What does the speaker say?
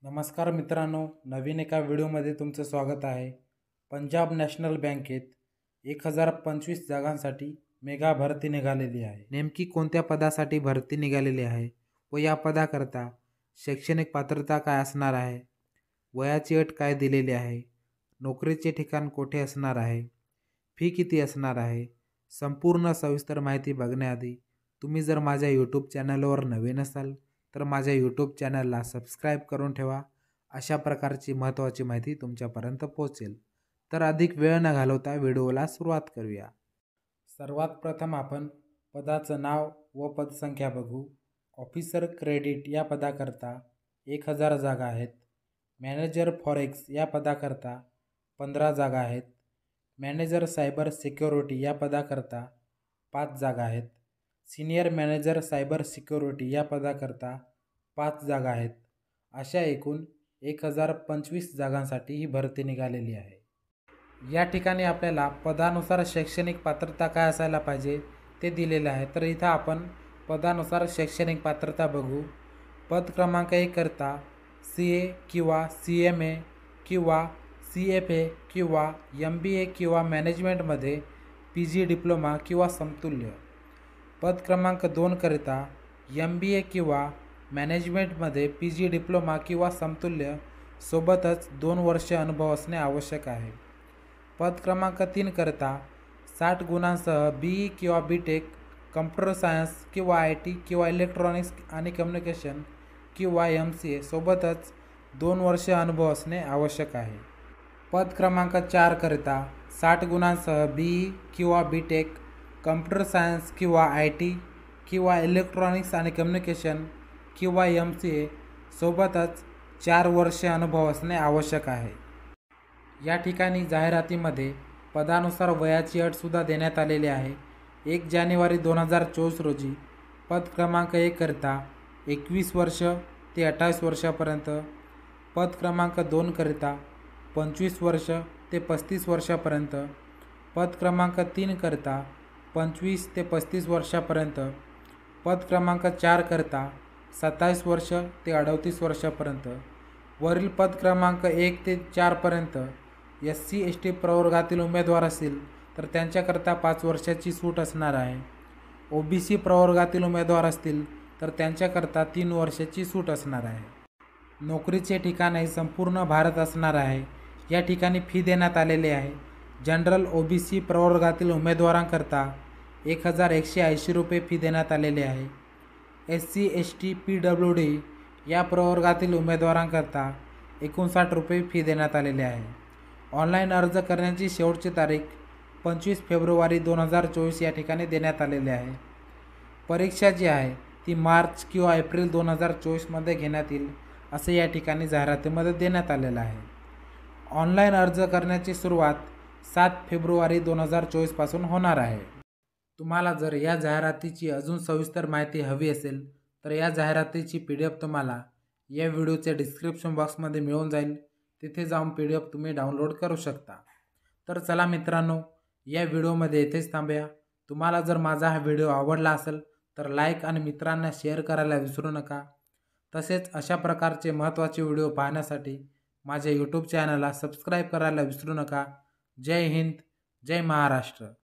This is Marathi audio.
नमस्कार मित्रांनो, नवीन एका व्हिडिओमध्ये तुमचं स्वागत आहे। पंजाब नॅशनल बँकेत 1025 जागांसाठी मेगा भरती निघालेली आहे। नेमकी कोणत्या पदासाठी भरती निघालेली आहे व या पदाकरता शैक्षणिक पात्रता काय असणार आहे, वयाची अट काय दिलेली आहे, नोकरीचे ठिकाण कोठे असणार आहे, फी किती असणार आहे, संपूर्ण सविस्तर माहिती बघण्याआधी तुम्ही जर माझ्या यूट्यूब चॅनलवर नवीन असाल तर माझ्या यूट्यूब चॅनलला सबस्क्राईब करून ठेवा। अशा प्रकारची महत्त्वाची माहिती तुमच्यापर्यंत पोहोचेल। तर अधिक वेळ न घालवता व्हिडिओला सुरुवात करूया। सर्वात प्रथम आपण पदाचं नाव व पदसंख्या बघू। ऑफिसर क्रेडिट या पदाकरता 1000 जागा आहेत। मॅनेजर फॉरेक्स या पदाकरता 15 जागा आहेत। मॅनेजर सायबर सिक्युरिटी या पदाकरता 5 जागा आहेत। सीनियर मॅनेजर सायबर सिक्युरिटी या पदाकरता 5 जागा आहेत। अशा एकूण 1025 जागांसाठी ही भरती निघालेली आहे। या ठिकाणी आपल्याला पदानुसार शैक्षणिक पात्रता काय असायला पाहिजे ते दिलेले आहे। तर इथं आपण पदानुसार शैक्षणिक पात्रता बघू। पद क्रमांक 1 करता CA किंवा CMA किंवा CFA किंवा MBA किंवा मॅनेजमेंटमध्ये PG डिप्लोमा किंवा समतुल्य। पद क्रमांक 2 करिता MBA किंवा मॅनेजमेंटमध्ये PG डिप्लोमा किंवा समतुल्य सोबतच 2 वर्षे अनुभव असणे आवश्यक आहे। पद क्रमांक 3 करता 60 गुणांसह BE किंवा BTech कम्प्युटर सायन्स किंवा IT किंवा इलेक्ट्रॉनिक्स आणि कम्युनिकेशन किंवा MCA सोबतच 2 वर्षे अनुभव असणे आवश्यक आहे। पद क्रमांक 4 करता 60 गुणांसह BE किंवा BTech कम्प्युटर सायन्स किंवा IT किंवा इलेक्ट्रॉनिक्स आणि कम्युनिकेशन किंवा MCA सोबतच 4 वर्षे अनुभव असणे आवश्यक आहे। या ठिकाणी जाहिरातीमध्ये पदानुसार वयाची अटसुद्धा देण्यात आलेली आहे। 1 जानेवारी 2024 रोजी पद क्रमांक 1 करता 21 वर्ष ते 28 वर्षापर्यंत, पद क्रमांक 2 करता 25 वर्ष ते 35 वर्षापर्यंत, पद क्रमांक 3 करता 25 ते 35 वर्षापर्यंत, पद क्रमांक 4 करता 27 वर्ष ते 38 वर्षापर्यंत। वरील पद क्रमांक 1 ते 4 पर्यंत SC ST प्रवर्गातील उमेदवार असतील तर त्यांच्याकरता 5 वर्षाची सूट असणार आहे। OBC प्रवर्गातील उमेदवार असतील तर त्यांच्याकरता 3 वर्षाची सूट असणार आहे। नोकरीचे ठिकाणही संपूर्ण भारत असणार आहे। या ठिकाणी फी देण्यात आलेली आहे। जनरल OBC प्रवर्गातील उमेदवारांकरता 1180 रुपये फी देण्यात आलेली आहे। SC ST PWD या प्रवर्गातील उमेदवारांकरता 59 रुपये फी देण्यात आलेली आहे। ऑनलाईन अर्ज करण्याची शेवटची तारीख 25 फेब्रुवारी 2024 या ठिकाणी देण्यात आलेली आहे। परीक्षा जी आहे ती मार्च किंवा एप्रिल 2024 घेण्यात येईल असे या ठिकाणी जाहिरातीमध्ये देण्यात आलेलं आहे। ऑनलाईन अर्ज करण्याची सुरुवात 7 फेब्रुवारी 2024 पासून होणार आहे। तुम्हाला जर या जाहिरातीची अजून सविस्तर माहिती हवी असेल तर या जाहिरातीची PDF तुम्हाला या व्हिडिओच्या डिस्क्रिप्शन बॉक्समध्ये मिळून जाईल। तिथे जाऊन PDF तुम्ही डाउनलोड करू शकता। तर चला मित्रांनो, या व्हिडिओमध्ये इथेच थांबूया। तुम्हाला जर माझा हा व्हिडिओ आवडला असेल तर लाईक आणि मित्रांना शेअर करायला विसरू नका। तसेच अशा प्रकारचे महत्त्वाचे व्हिडिओ पाहण्यासाठी माझ्या यूट्यूब चॅनलला सबस्क्राईब करायला विसरू नका। जय हिंद, जय महाराष्ट्र।